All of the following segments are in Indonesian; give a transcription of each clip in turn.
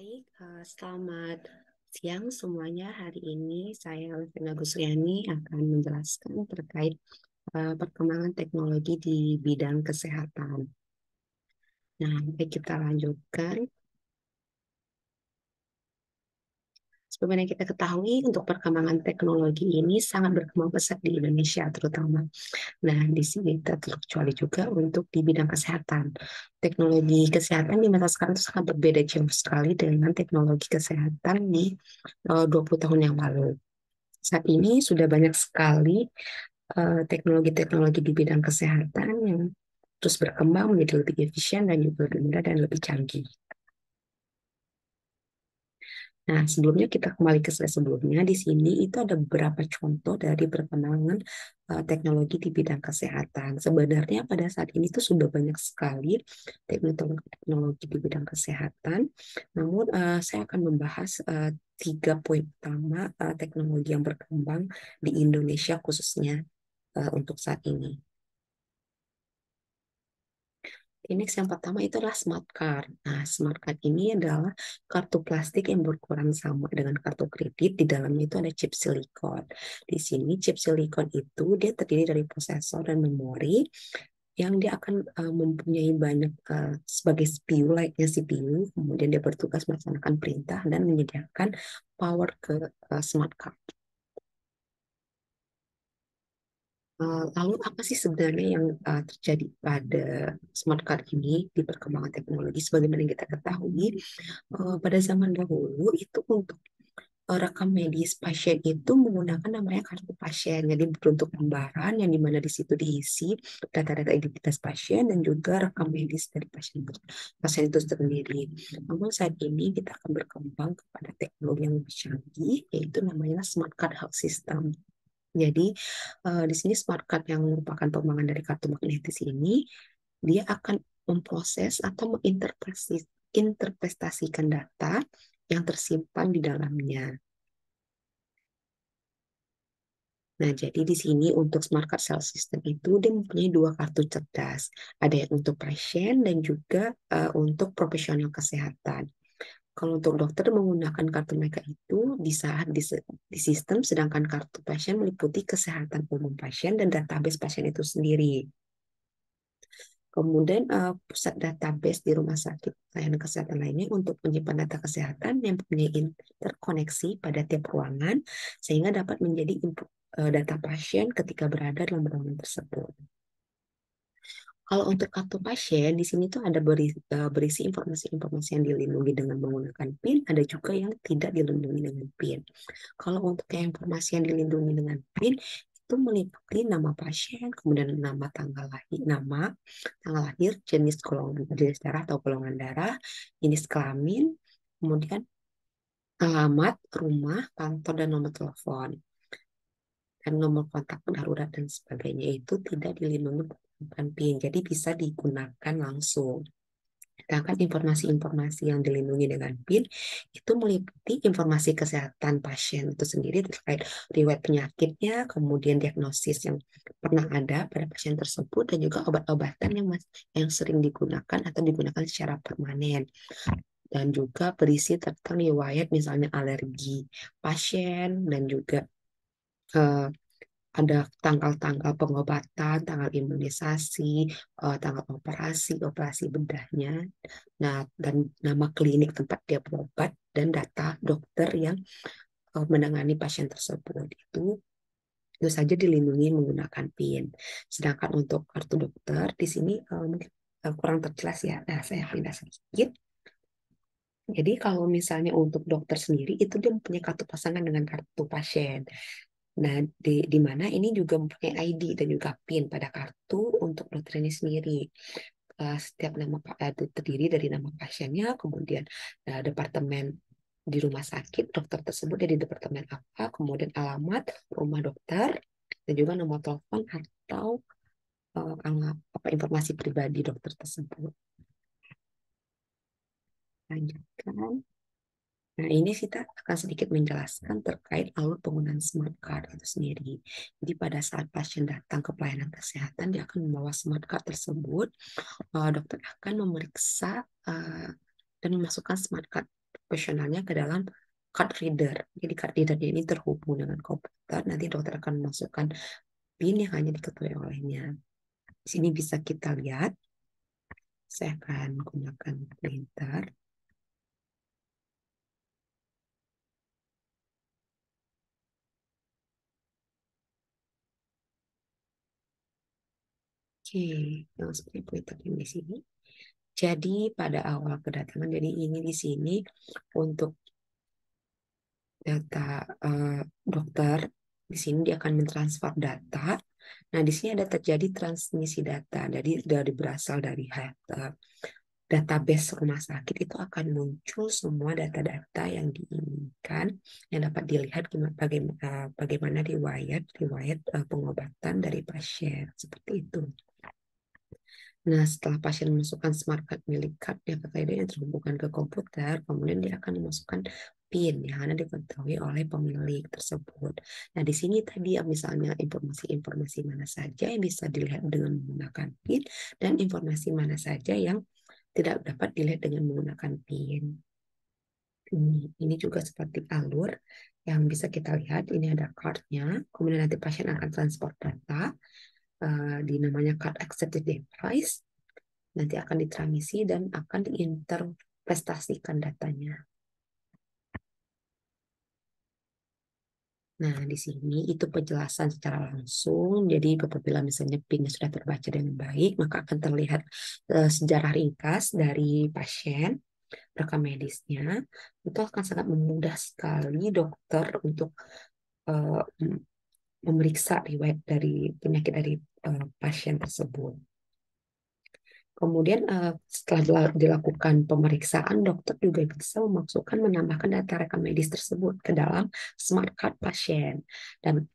Baik, selamat siang semuanya. Hari ini saya Alvina Gusriani akan menjelaskan terkait perkembangan teknologi di bidang kesehatan. Nah, baik kita lanjutkan. Seperti yang kita ketahui, untuk perkembangan teknologi ini sangat berkembang pesat di Indonesia terutama. Nah, di sini tak terkecuali juga untuk di bidang kesehatan. Teknologi kesehatan di masa sekarang itu sangat berbeda jauh sekali dengan teknologi kesehatan di 20 tahun yang lalu. Saat ini sudah banyak sekali teknologi-teknologi di bidang kesehatan yang terus berkembang menjadi lebih efisien dan juga lebih mudah dan lebih canggih. Nah, sebelumnya kita kembali ke slide sebelumnya. Di sini itu ada beberapa contoh dari perkembangan teknologi di bidang kesehatan. Sebenarnya pada saat ini tuh sudah banyak sekali teknologi di bidang kesehatan. Namun saya akan membahas 3 poin utama teknologi yang berkembang di Indonesia khususnya untuk saat ini. Next yang pertama itu adalah smart card. Nah, smart card ini adalah kartu plastik yang berukuran sama dengan kartu kredit. Di dalamnya itu ada chip silikon. Di sini chip silikon itu dia terdiri dari prosesor dan memori yang dia akan mempunyai banyak sebagai CPU, layaknya CPU. Kemudian dia bertugas melaksanakan perintah dan menyediakan power ke smart card. Lalu apa sih sebenarnya yang terjadi pada smart card ini di perkembangan teknologi? Sebagaimana yang kita ketahui, pada zaman dahulu itu untuk rekam medis pasien itu menggunakan namanya kartu pasien. Jadi berbentuk lembaran yang dimana di situ diisi data-data identitas pasien dan juga rekam medis dari pasien itu sendiri. Namun saat ini kita akan berkembang kepada teknologi yang lebih canggih, yaitu namanya smart card health system. Jadi di sini smart card yang merupakan pengembangan dari kartu magnetis ini, dia akan memproses atau menginterpretasikan data yang tersimpan di dalamnya. Nah, jadi di sini untuk smart card cell system itu dia mempunyai 2 kartu cerdas. Ada yang untuk pasien dan juga untuk profesional kesehatan. Kalau untuk dokter menggunakan kartu mereka itu di saat di sistem, sedangkan kartu pasien meliputi kesehatan umum pasien dan database pasien itu sendiri. Kemudian pusat database di rumah sakit layanan kesehatan lainnya untuk menyimpan data kesehatan yang mempunyai interkoneksi pada tiap ruangan sehingga dapat menjadi input data pasien ketika berada dalam ruangan tersebut. Kalau untuk kartu pasien, di sini tuh ada berisi informasi-informasi yang dilindungi dengan menggunakan PIN, ada juga yang tidak dilindungi dengan PIN. Kalau untuk yang informasi yang dilindungi dengan PIN, itu meliputi nama pasien, kemudian tanggal lahir, jenis darah atau golongan darah, jenis kelamin, kemudian alamat, rumah, kantor, dan nomor telepon. Dan nomor kontak darurat dan sebagainya itu tidak dilindungi menggunakan PIN, jadi bisa digunakan langsung. Sedangkan informasi-informasi yang dilindungi dengan PIN itu meliputi informasi kesehatan pasien itu sendiri terkait riwayat penyakitnya, kemudian diagnosis yang pernah ada pada pasien tersebut, dan juga obat-obatan yang sering digunakan atau digunakan secara permanen. Dan juga berisi tentang riwayat misalnya alergi pasien dan juga eh, ada tanggal-tanggal pengobatan, tanggal imunisasi, tanggal operasi bedahnya, nah dan nama klinik tempat dia berobat dan data dokter yang menangani pasien tersebut itu saja dilindungi menggunakan PIN. Sedangkan untuk kartu dokter di sini mungkin kurang terjelas ya. Nah, saya pindah sedikit. Jadi kalau misalnya untuk dokter sendiri itu dia mempunyai kartu pasangan dengan kartu pasien. Nah, di mana ini juga mempunyai ID dan juga PIN pada kartu untuk dokter ini sendiri. Setiap nama itu terdiri dari nama pasiennya, kemudian departemen di rumah sakit dokter tersebut dari departemen apa, kemudian alamat rumah dokter, dan juga nomor telepon atau informasi pribadi dokter tersebut. Lanjutkan. Nah, ini kita akan sedikit menjelaskan terkait alur penggunaan smart card itu sendiri. Jadi pada saat pasien datang ke pelayanan kesehatan, dia akan membawa smart card tersebut. Dokter akan memeriksa dan memasukkan smart card profesionalnya ke dalam card reader. Jadi card readernya ini terhubung dengan komputer. Nanti dokter akan memasukkan PIN yang hanya diketahui olehnya. Di sini bisa kita lihat. Saya akan gunakan printer. Oke, yang seperti printer di sini. Jadi pada awal kedatangan, jadi ini di sini untuk data dokter. Di sini dia akan mentransfer data. Nah, di sini ada terjadi transmisi data. Jadi dari berasal dari database rumah sakit itu akan muncul semua data-data yang diinginkan, yang dapat dilihat bagaimana riwayat pengobatan dari pasien seperti itu. Nah, setelah pasien memasukkan smart card milik cardnya ke ID yang terhubungkan ke komputer, kemudian dia akan memasukkan PIN yang hanya diketahui oleh pemilik tersebut. Nah, di sini tadi misalnya informasi-informasi mana saja yang bisa dilihat dengan menggunakan PIN dan informasi mana saja yang tidak dapat dilihat dengan menggunakan PIN. Ini juga seperti alur yang bisa kita lihat. Ini ada cardnya, kemudian nanti pasien akan transport data di namanya card accepted device. Nanti akan ditransmisi dan akan diinterpretasikan datanya. Nah, di sini itu penjelasan secara langsung. Jadi apabila misalnya PIN-nya sudah terbaca dengan baik, maka akan terlihat sejarah ringkas dari pasien, rekam medisnya. Itu akan sangat memudah sekali dokter untuk uh, memeriksa riwayat dari penyakit dari pasien tersebut. Kemudian setelah dilakukan pemeriksaan, dokter juga bisa memasukkan menambahkan data rekam medis tersebut ke dalam smart card pasien. Dan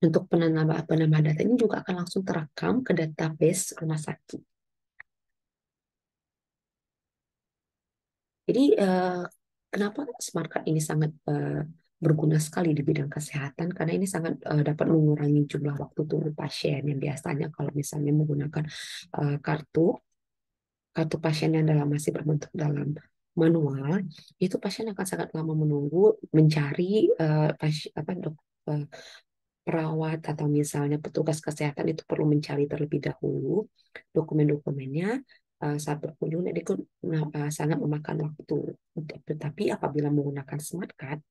untuk penambah data ini juga akan langsung terekam ke database rumah sakit. Jadi kenapa smart card ini sangat berguna sekali di bidang kesehatan? Karena ini sangat dapat mengurangi jumlah waktu tunggu pasien yang biasanya kalau misalnya menggunakan kartu kartu pasien yang masih berbentuk dalam manual, itu pasien akan sangat lama menunggu mencari perawat atau misalnya petugas kesehatan itu perlu mencari terlebih dahulu dokumen-dokumennya saat berkunjung, dan itu sangat memakan waktu. Tetapi apabila menggunakan smart card,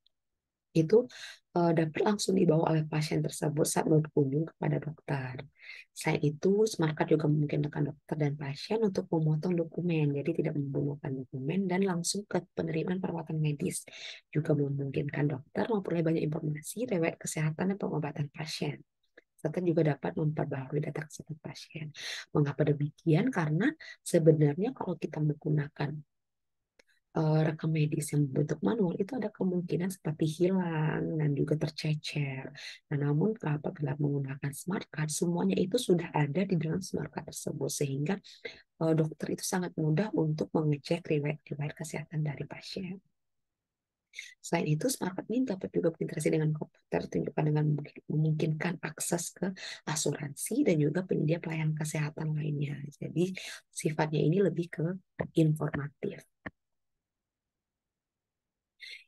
itu dapat langsung dibawa oleh pasien tersebut saat berkunjung kepada dokter. Selain itu, smart card juga memungkinkan dokter dan pasien untuk memotong dokumen, jadi tidak membunuhkan dokumen dan langsung ke penerimaan perawatan medis. Juga memungkinkan dokter memperoleh banyak informasi, riwayat kesehatan dan pengobatan pasien, serta juga dapat memperbaharui data kesehatan pasien. Mengapa demikian? Karena sebenarnya kalau kita menggunakan rekam medis yang berbentuk manual itu ada kemungkinan seperti hilang dan juga tercecer. Nah, namun apabila menggunakan smart card, semuanya itu sudah ada di dalam smart card tersebut, sehingga dokter itu sangat mudah untuk mengecek riwayat kesehatan dari pasien. Selain itu, smart card ini dapat juga berintegrasi dengan komputer, tunjukkan dengan memungkinkan akses ke asuransi dan juga penyedia pelayanan kesehatan lainnya. Jadi sifatnya ini lebih ke informatif.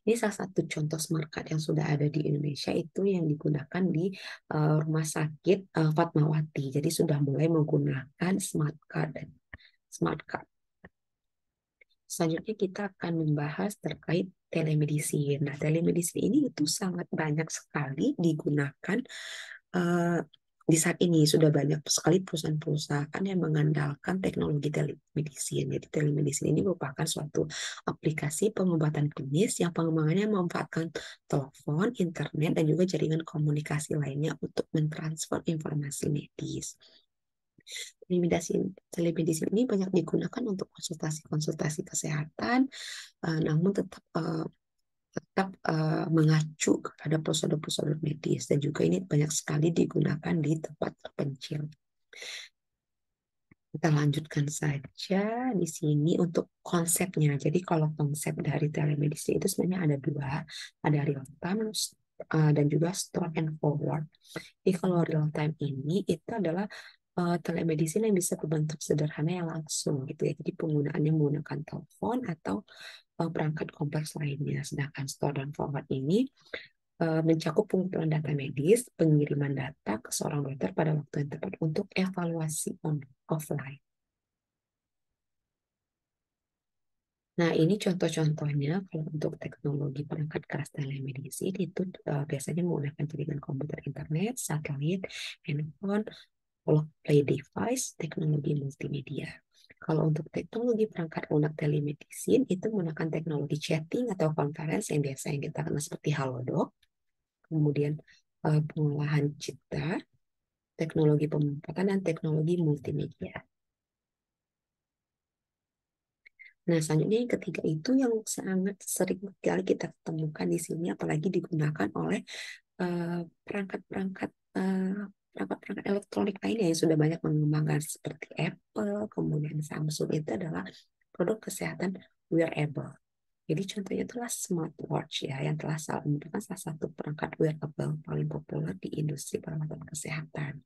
Ini salah satu contoh smart card yang sudah ada di Indonesia, itu yang digunakan di Rumah Sakit Fatmawati. Jadi sudah mulai menggunakan smart card dan smart card. Selanjutnya kita akan membahas terkait telemedicine. Nah, telemedicine ini itu sangat banyak sekali digunakan eh, di saat ini. Sudah banyak sekali perusahaan-perusahaan yang mengandalkan teknologi telemedicine. Jadi telemedicine ini merupakan suatu aplikasi pengobatan klinis yang pengembangannya memanfaatkan telepon, internet, dan juga jaringan komunikasi lainnya untuk mentransfer informasi medis. Telemedicine ini banyak digunakan untuk konsultasi-konsultasi kesehatan, namun tetap mengacu kepada prosedur-prosedur medis, dan juga ini banyak sekali digunakan di tempat terpencil. Kita lanjutkan saja di sini untuk konsepnya. Jadi kalau konsep dari telemedicine itu sebenarnya ada dua, ada real time dan juga store and forward. Jadi kalau real time ini itu adalah telemedicine yang bisa berbentuk sederhana yang langsung gitu ya. Jadi penggunaannya menggunakan telepon atau perangkat kompleks lainnya. Sedangkan store dan forward ini mencakup pengumpulan data medis, pengiriman data ke seorang dokter pada waktu yang tepat untuk evaluasi offline. Nah, ini contoh-contohnya kalau untuk teknologi perangkat keras telemedicine itu biasanya menggunakan jaringan komputer internet, satelit, handphone, play device, teknologi multimedia. Kalau untuk teknologi perangkat lunak telemedicine itu menggunakan teknologi chatting atau conference yang biasanya kita kenal seperti Halodoc, kemudian pengolahan cipta, teknologi pemanfaatan, dan teknologi multimedia. Nah, selanjutnya yang ketiga itu yang sangat sering sekali kita temukan di sini, apalagi digunakan oleh perangkat-perangkat perangkat-perangkat elektronik lainnya yang sudah banyak mengembangkan seperti Apple, kemudian Samsung itu adalah produk kesehatan wearable. Jadi contohnya itulah smartwatch ya yang telah merupakan salah satu perangkat wearable paling populer di industri perawatan kesehatan.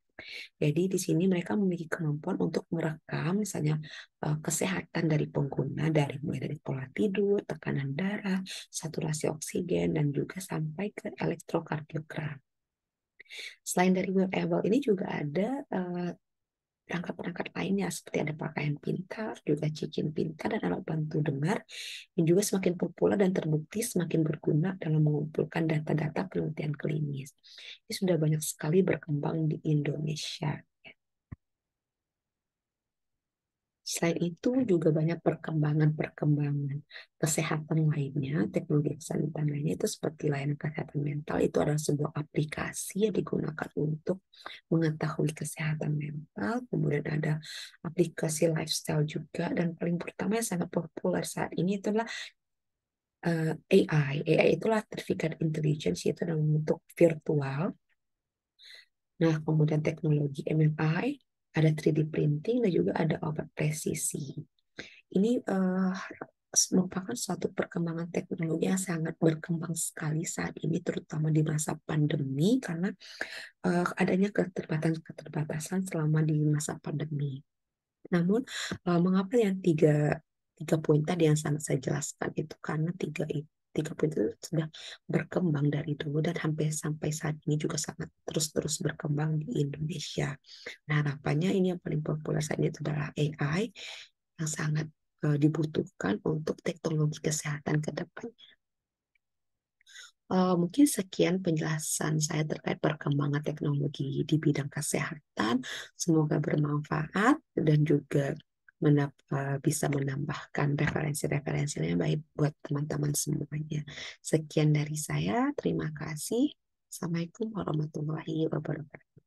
Jadi di sini mereka memiliki kemampuan untuk merekam misalnya kesehatan dari pengguna dari mulai dari pola tidur, tekanan darah, saturasi oksigen dan juga sampai ke elektrokardiogram. Selain dari wearable ini juga ada perangkat-perangkat lainnya seperti ada pakaian pintar, juga cincin pintar dan alat bantu dengar yang juga semakin populer dan terbukti semakin berguna dalam mengumpulkan data-data penelitian klinis. Ini sudah banyak sekali berkembang di Indonesia. Selain itu juga banyak perkembangan-perkembangan kesehatan lainnya, teknologi kesehatan lainnya itu seperti layanan kesehatan mental itu adalah sebuah aplikasi yang digunakan untuk mengetahui kesehatan mental. Kemudian ada aplikasi lifestyle juga dan paling pertama yang sangat populer saat ini itulah AI. AI itulah artificial intelligence yaitu dalam bentuk virtual. Nah, kemudian teknologi MMI, ada 3D printing dan juga ada obat presisi. Ini merupakan suatu perkembangan teknologi yang sangat berkembang sekali saat ini, terutama di masa pandemi, karena adanya keterbatasan selama di masa pandemi. Namun, mengapa yang tiga poin tadi yang sangat saya jelaskan itu karena tiga poin itu sudah berkembang dari dulu dan hampir sampai saat ini juga sangat terus-terus berkembang di Indonesia. Nah, harapannya ini yang paling populer saat ini itu adalah AI yang sangat dibutuhkan untuk teknologi kesehatan ke depan. Mungkin sekian penjelasan saya terkait perkembangan teknologi di bidang kesehatan. Semoga bermanfaat dan juga bisa menambahkan referensi-referensi yang baik buat teman-teman semuanya. Sekian dari saya. Terima kasih. Assalamualaikum warahmatullahi wabarakatuh.